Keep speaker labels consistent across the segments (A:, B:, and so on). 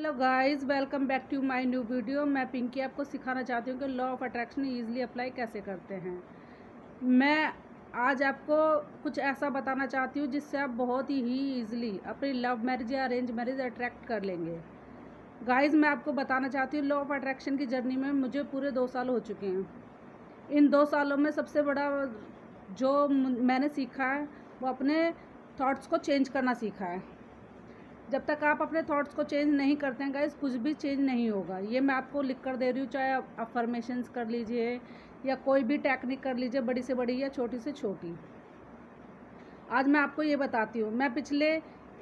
A: Hello guys, welcome back to my new video. मैं पिंकी आपको सिखाना चाहती हूँ कि law of attraction easily apply कैसे करते हैं। मैं आज आपको कुछ ऐसा बताना चाहती हूँ जिससे आप बहुत ही ईजिली अपनी लव मैरिज या अरेंज मैरिज अट्रैक्ट कर लेंगे। गाइस, मैं आपको बताना चाहती हूँ लॉ ऑफ अट्रैक्शन की जर्नी में मुझे पूरे 2 साल हो चुके हैं। इन 2 सालों में सबसे बड़ा जो मैंने सीखा है वो अपने थॉट्स को चेंज करना सीखा है। जब तक आप अपने थॉट्स को चेंज नहीं करते हैं गाइस, कुछ भी चेंज नहीं होगा। ये मैं आपको लिख कर दे रही हूँ, चाहे आप अफर्मेशंस कर लीजिए या कोई भी टेक्निक कर लीजिए, बड़ी से बड़ी या छोटी से छोटी। आज मैं आपको ये बताती हूँ। मैं पिछले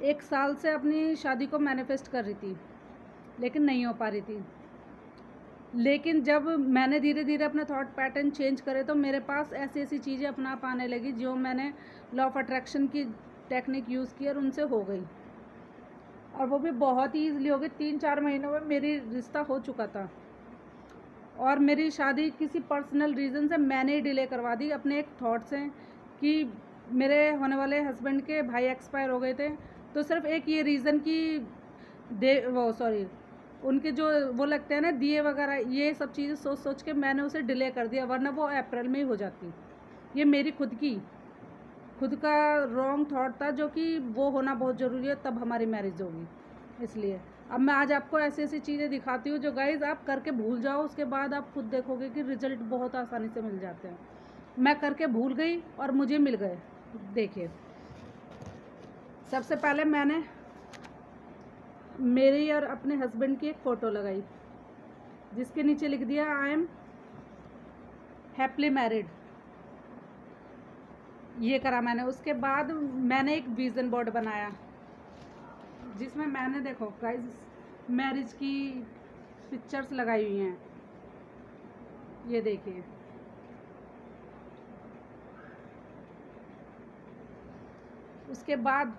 A: 1 साल से अपनी शादी को मैनिफेस्ट कर रही थी, लेकिन नहीं हो पा रही थी। लेकिन जब मैंने धीरे धीरे अपने थॉट पैटर्न चेंज करे तो मेरे पास ऐसी ऐसी चीज़ें अपना पाने लगी जो मैंने लॉ ऑफ अट्रैक्शन की टेक्निक यूज़ की और उनसे हो गई, और वो भी बहुत ही ईजिली हो गई। 3-4 महीनों में मेरी रिश्ता हो चुका था, और मेरी शादी किसी पर्सनल रीज़न से मैंने ही डिले करवा दी अपने एक थॉट से कि मेरे होने वाले हस्बैंड के भाई एक्सपायर हो गए थे। तो सिर्फ एक ये रीज़न कि उनके जो वो लगते हैं ना दिए वगैरह, ये सब चीज़ें सोच सोच के मैंने उसे डिले कर दिया, वरना वो अप्रैल में ही हो जाती। ये मेरी खुद का रॉन्ग थॉट था, जो कि वो होना बहुत ज़रूरी है, तब हमारी मैरिज होगी। इसलिए अब मैं आज आपको ऐसी ऐसी चीज़ें दिखाती हूँ जो गाइज़ आप करके भूल जाओ, उसके बाद आप खुद देखोगे कि रिजल्ट बहुत आसानी से मिल जाते हैं। मैं करके भूल गई और मुझे मिल गए। देखिए, सबसे पहले मैंने मेरी और अपने हस्बैंड की एक फ़ोटो लगाई, जिसके नीचे लिख दिया आई एम हैप्पीली मैरिड। ये करा मैंने। उसके बाद मैंने एक विज़न बोर्ड बनाया, जिसमें मैंने देखो गाइस मैरिज की पिक्चर्स लगाई हुई हैं। ये देखिए, उसके बाद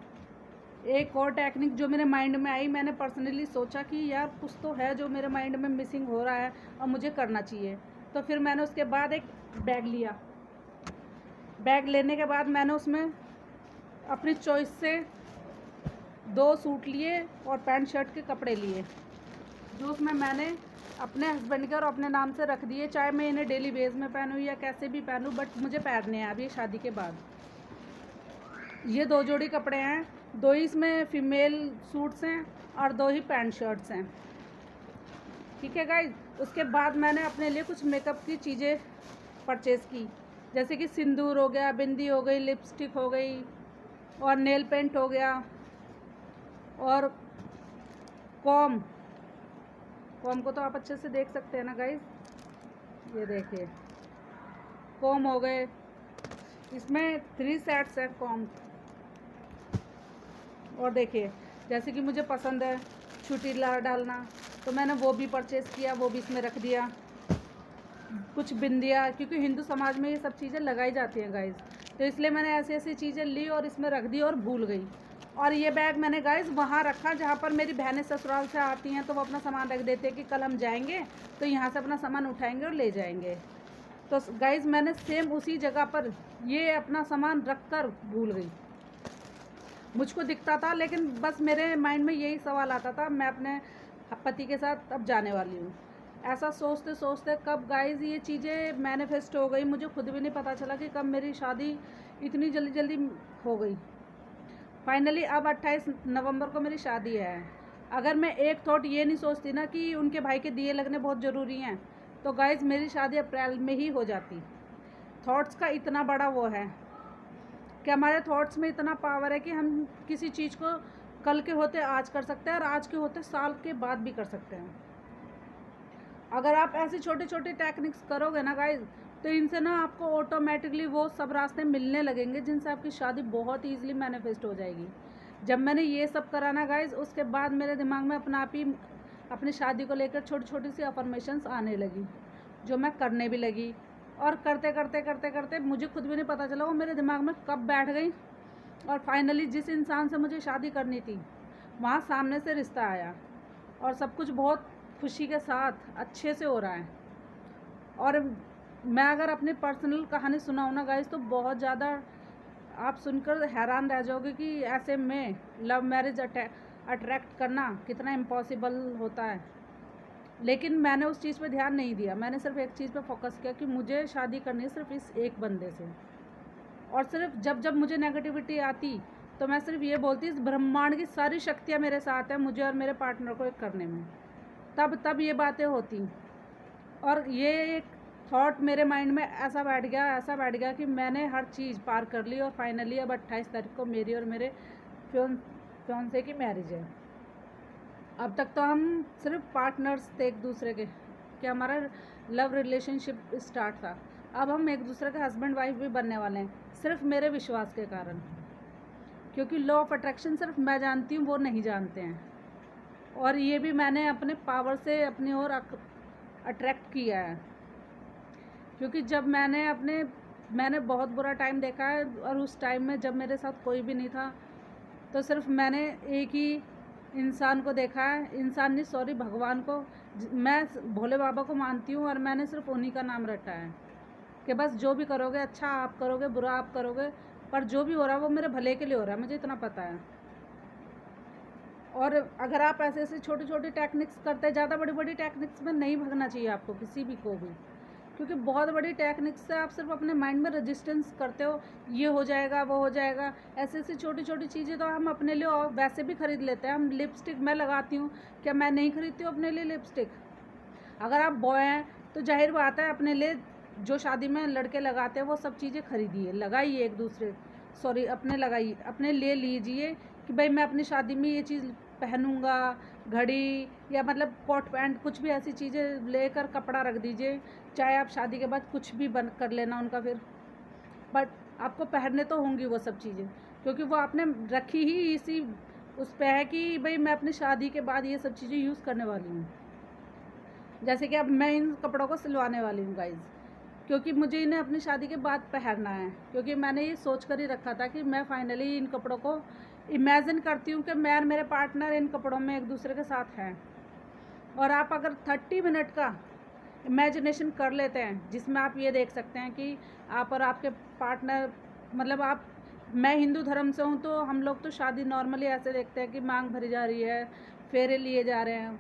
A: एक और टेक्निक जो मेरे माइंड में आई, मैंने पर्सनली सोचा कि यार कुछ तो है जो मेरे माइंड में मिसिंग हो रहा है और मुझे करना चाहिए। तो फिर मैंने उसके बाद एक बैग लिया। बैग लेने के बाद मैंने उसमें अपनी चॉइस से 2 सूट लिए और पैंट शर्ट के कपड़े लिए, जो उसमें मैंने अपने हस्बैंड के और अपने नाम से रख दिए। चाहे मैं इन्हें डेली बेस में पहनूँ या कैसे भी पहनूँ, बट मुझे पहनने हैं अभी शादी के बाद। ये 2 जोड़ी कपड़े हैं, 2 ही इसमें फीमेल सूट्स हैं और 2 ही पैंट शर्ट्स हैं। ठीक है गाइज। उसके बाद मैंने अपने लिए कुछ मेकअप की चीज़ें परचेज़ की, जैसे कि सिंदूर हो गया, बिंदी हो गई, लिपस्टिक हो गई और नेल पेंट हो गया, और कॉम को तो आप अच्छे से देख सकते हैं ना गाइज। ये देखिए, कॉम हो गए। इसमें 3 सेट्स हैं कॉम। और देखिए, जैसे कि मुझे पसंद है छुटी डालना, तो मैंने वो भी परचेज़ किया, वो भी इसमें रख दिया। कुछ बिंदिया, क्योंकि हिंदू समाज में ये सब चीज़ें लगाई जाती हैं गाइज़, तो इसलिए मैंने ऐसी ऐसी चीज़ें ली और इसमें रख दी और भूल गई। और ये बैग मैंने गाइज़ वहाँ रखा जहाँ पर मेरी बहनें ससुराल से आती हैं, तो वो अपना सामान रख देते हैं कि कल हम जाएंगे तो यहाँ से अपना सामान उठाएंगे और ले जाएंगे। तो गाइज़ मैंने सेम उसी जगह पर ये अपना सामान रख कर भूल गई। मुझको दिखता था, लेकिन बस मेरे माइंड में यही सवाल आता था, मैं अपने पति के साथ अब जाने वाली हूँ। ऐसा सोचते सोचते कब गाइज़ ये चीज़ें मैनिफेस्ट हो गई, मुझे खुद भी नहीं पता चला कि कब मेरी शादी इतनी जल्दी जल्दी हो गई। फाइनली अब 28 नवंबर को मेरी शादी है। अगर मैं एक थॉट ये नहीं सोचती ना कि उनके भाई के दिए लगने बहुत ज़रूरी हैं, तो गाइज़ मेरी शादी अप्रैल में ही हो जाती। थॉट्स का इतना बड़ा वो है कि हमारे थॉट्स में इतना पावर है कि हम किसी चीज़ को कल के होते आज कर सकते हैं और आज के होते साल के बाद भी कर सकते हैं। अगर आप ऐसी छोटी छोटी टेक्निक्स करोगे ना गाइज, तो इनसे ना आपको ऑटोमेटिकली वो सब रास्ते मिलने लगेंगे जिनसे आपकी शादी बहुत ईजिली मैनिफेस्ट हो जाएगी। जब मैंने ये सब करा ना गाइज, उसके बाद मेरे दिमाग में अपना आप ही अपनी शादी को लेकर छोटी छोटी सी अफर्मेशंस आने लगी, जो मैं करने भी लगी। और करते करते करते करते मुझे खुद भी नहीं पता चला वो मेरे दिमाग में कब बैठ गई, और फाइनली जिस इंसान से मुझे शादी करनी थी वहाँ सामने से रिश्ता आया, और सब कुछ बहुत खुशी के साथ अच्छे से हो रहा है। और मैं अगर अपनी पर्सनल कहानी सुनाऊँ ना गाइस, तो बहुत ज़्यादा आप सुनकर हैरान रह जाओगे कि ऐसे में लव मैरिज अट्रैक्ट करना कितना इम्पॉसिबल होता है, लेकिन मैंने उस चीज़ पे ध्यान नहीं दिया। मैंने सिर्फ एक चीज़ पे फोकस किया कि मुझे शादी करनी है सिर्फ इस एक बंदे से। और सिर्फ जब जब मुझे नेगेटिविटी आती तो मैं सिर्फ ये बोलती, इस ब्रह्मांड की सारी शक्तियाँ मेरे साथ हैं मुझे और मेरे पार्टनर को एक करने में। तब ये बातें होती। और ये एक थॉट मेरे माइंड में ऐसा बैठ गया कि मैंने हर चीज़ पार कर ली। और फाइनली अब 28 तारीख को मेरी और मेरे फियोंसे की मैरिज है। अब तक तो हम सिर्फ पार्टनर्स थे एक दूसरे के, कि हमारा लव रिलेशनशिप स्टार्ट था। अब हम एक दूसरे के हस्बैंड वाइफ भी बनने वाले हैं, सिर्फ मेरे विश्वास के कारण। क्योंकि लॉ ऑफ अट्रैक्शन सिर्फ मैं जानती हूँ, वो नहीं जानते हैं। और ये भी मैंने अपने पावर से अपनी ओर अट्रैक्ट किया है। क्योंकि जब मैंने बहुत बुरा टाइम देखा है, और उस टाइम में जब मेरे साथ कोई भी नहीं था, तो सिर्फ मैंने एक ही इंसान को देखा है, इंसान नहीं सॉरी भगवान को। मैं भोले बाबा को मानती हूँ, और मैंने सिर्फ उन्हीं का नाम रटा है कि बस जो भी करोगे अच्छा आप करोगे, बुरा आप करोगे, पर जो भी हो रहा है वो मेरे भले के लिए हो रहा है, मुझे इतना पता है। और अगर आप ऐसे ऐसे छोटी छोटी टेक्निक्स करते, ज़्यादा बड़ी बड़ी टेक्निक्स में नहीं भागना चाहिए आपको, किसी भी को भी। क्योंकि बहुत बड़ी टेक्निक्स से आप सिर्फ अपने माइंड में रेजिस्टेंस करते हो, ये हो जाएगा वो हो जाएगा। ऐसे ऐसी छोटी छोटी चीज़ें तो हम अपने लिए वैसे भी ख़रीद लेते हैं। हम लिपस्टिक मैं लगाती हूँ, क्या मैं नहीं खरीदती हूँ अपने लिए लिपस्टिक? अगर आप बॉय हैं तो जाहिर बात है अपने लिए जो शादी में लड़के लगाते हैं वो सब चीज़ें खरीदिए, लगाइए एक दूसरे लगाइए, अपने लिए लीजिए कि भाई मैं अपनी शादी में ये चीज़ पहनूंगा, घड़ी या मतलब कोट पैंट कुछ भी ऐसी चीज़ें लेकर कपड़ा रख दीजिए। चाहे आप शादी के बाद कुछ भी बन कर लेना उनका फिर, बट आपको पहनने तो होंगी वो सब चीज़ें, क्योंकि वो आपने रखी ही इसी उस पे है कि भाई मैं अपनी शादी के बाद ये सब चीज़ें यूज़ करने वाली हूँ। जैसे कि अब मैं इन कपड़ों को सिलवाने वाली हूँ गाइज़, क्योंकि मुझे इन्हें अपनी शादी के बाद पहनना है। क्योंकि मैंने ये सोच कर ही रखा था कि मैं फाइनली इन कपड़ों को इमेजिन करती हूँ कि मैं और मेरे पार्टनर इन कपड़ों में एक दूसरे के साथ हैं। और आप अगर 30 मिनट का इमेजिनेशन कर लेते हैं, जिसमें आप ये देख सकते हैं कि आप और आपके पार्टनर, मतलब मैं हिंदू धर्म से हूँ तो हम लोग तो शादी नॉर्मली ऐसे देखते हैं कि मांग भरी जा रही है, फेरे लिए जा रहे हैं।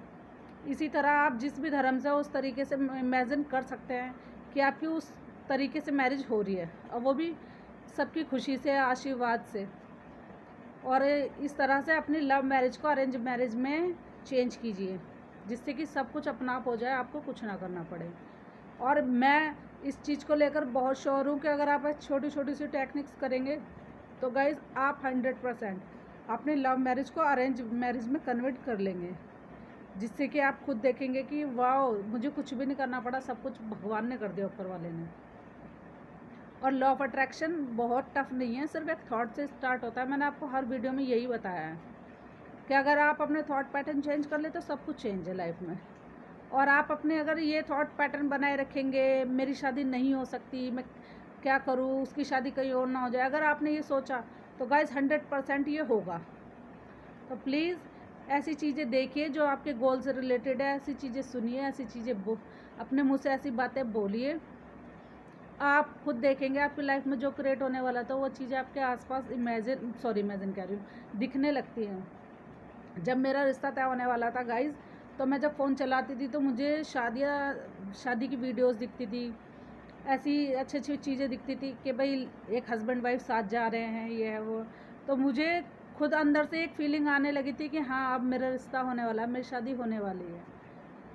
A: इसी तरह आप जिस भी धर्म से हो उस तरीके से इमेजिन कर सकते हैं कि आपकी उस तरीके से मैरिज हो रही है, और वो भी सबकी खुशी से, आशीर्वाद से। और इस तरह से अपनी लव मैरिज को अरेंज मैरिज में चेंज कीजिए, जिससे कि सब कुछ अपना आप हो जाए, आपको कुछ ना करना पड़े। और मैं इस चीज़ को लेकर बहुत श्योर हूँ कि अगर आप छोटी छोटी सी टेक्निक्स करेंगे तो गाइज़ आप 100% अपनी लव मैरिज को अरेंज मैरिज में कन्वर्ट कर लेंगे, जिससे कि आप खुद देखेंगे कि वाह मुझे कुछ भी नहीं करना पड़ा, सब कुछ भगवान ने कर दिया, ऊपर वाले ने। और लॉ ऑफ अट्रैक्शन बहुत टफ नहीं है, सिर्फ एक थॉट से स्टार्ट होता है। मैंने आपको हर वीडियो में यही बताया है कि अगर आप अपने थॉट पैटर्न चेंज कर ले तो सब कुछ चेंज है लाइफ में। और आप अपने अगर ये थॉट पैटर्न बनाए रखेंगे, मेरी शादी नहीं हो सकती, मैं क्या करूँ, उसकी शादी कहीं और ना हो जाए, अगर आपने ये सोचा तो गाइज 100% ये होगा। तो प्लीज़ ऐसी चीज़ें देखिए जो आपके गोल से रिलेटेड है, ऐसी चीज़ें सुनिए, ऐसी चीज़ें अपने मुँह से ऐसी बातें बोलिए। आप खुद देखेंगे आपकी लाइफ में जो क्रिएट होने वाला था वो चीज़ें आपके आसपास इमेजिन कह रही हूँ, दिखने लगती हैं। जब मेरा रिश्ता तय होने वाला था गाइज़, तो मैं जब फ़ोन चलाती थी तो मुझे शादी की वीडियोस दिखती थी, ऐसी अच्छी अच्छी चीज़ें दिखती थी कि भाई एक हस्बैंड वाइफ साथ जा रहे हैं, ये है वो। तो मुझे खुद अंदर से एक फीलिंग आने लगी थी कि हाँ अब मेरा रिश्ता होने वाला है, मेरी शादी होने वाली है।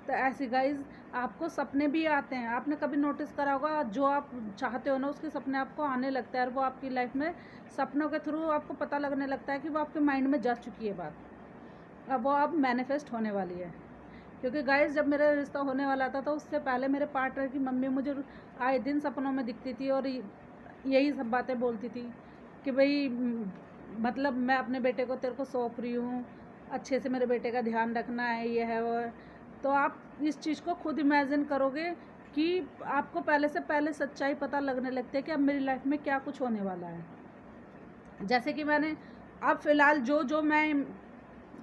A: तो ऐसी गाइज़ आपको सपने भी आते हैं, आपने कभी नोटिस करा होगा, जो आप चाहते हो ना उसके सपने आपको आने लगता है, और वो आपकी लाइफ में सपनों के थ्रू आपको पता लगने लगता है कि वो आपके माइंड में जा चुकी है बात, अब वो अब मैनिफेस्ट होने वाली है। क्योंकि गाइज़ जब मेरा रिश्ता होने वाला था तो उससे पहले मेरे पार्टनर की मम्मी मुझे आए दिन सपनों में दिखती थी और यही सब बातें बोलती थी कि भाई मतलब मैं अपने बेटे को तेरे को सौंप रही हूँ, अच्छे से मेरे बेटे का ध्यान रखना है, ये है वो। तो आप इस चीज़ को खुद इमेजिन करोगे कि आपको पहले से पहले सच्चाई पता लगने लगती है कि अब मेरी लाइफ में क्या कुछ होने वाला है। जैसे कि मैंने अब फ़िलहाल जो मैं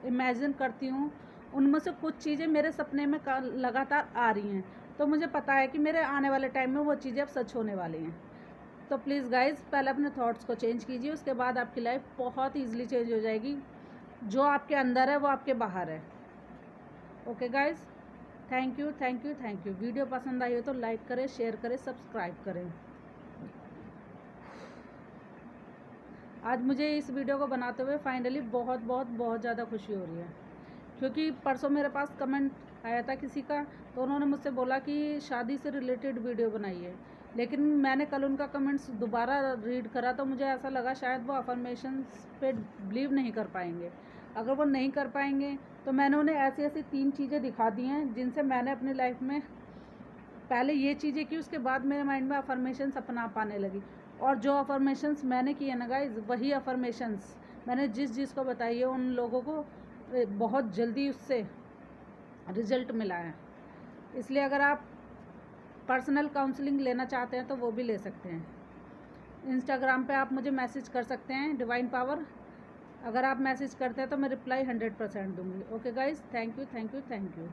A: इमेजिन करती हूँ उनमें से कुछ चीज़ें मेरे सपने में लगातार आ रही हैं, तो मुझे पता है कि मेरे आने वाले टाइम में वो चीज़ें अब सच होने वाली हैं। तो प्लीज़ गाइज़ पहले अपने थॉट्स को चेंज कीजिए, उसके बाद आपकी लाइफ बहुत ईजिली चेंज हो जाएगी। जो आपके अंदर है वो आपके बाहर है। Okay guys, thank you thank you thank you. Video पसंद आई हो तो लाइक करें, शेयर करें, सब्सक्राइब करें। आज मुझे इस वीडियो को बनाते हुए फाइनली बहुत बहुत बहुत ज़्यादा खुशी हो रही है, क्योंकि परसों मेरे पास कमेंट आया था किसी का, तो उन्होंने मुझसे बोला कि शादी से रिलेटेड वीडियो बनाइए। लेकिन मैंने कल उनका कमेंट्स दोबारा रीड करा तो मुझे ऐसा लगा शायद वो अफर्मेशंस पे बिलीव नहीं कर पाएंगे। अगर वो नहीं कर पाएंगे तो मैंने उन्हें ऐसी ऐसी 3 चीज़ें दिखा दी हैं जिनसे मैंने अपनी लाइफ में पहले ये चीज़ें की, उसके बाद मेरे माइंड में अफर्मेशंस अपना पाने लगी। और जो अफर्मेशंस मैंने किए ना गाइज, वही अफर्मेशंस मैंने जिस को बताई है उन लोगों को बहुत जल्दी उससे रिज़ल्ट मिला है। इसलिए अगर आप पर्सनल काउंसलिंग लेना चाहते हैं तो वो भी ले सकते हैं। इंस्टाग्राम पे आप मुझे मैसेज कर सकते हैं, डिवाइन पावर। अगर आप मैसेज करते हैं तो मैं रिप्लाई 100% दूँगी। Okay guys, thank you thank you thank you.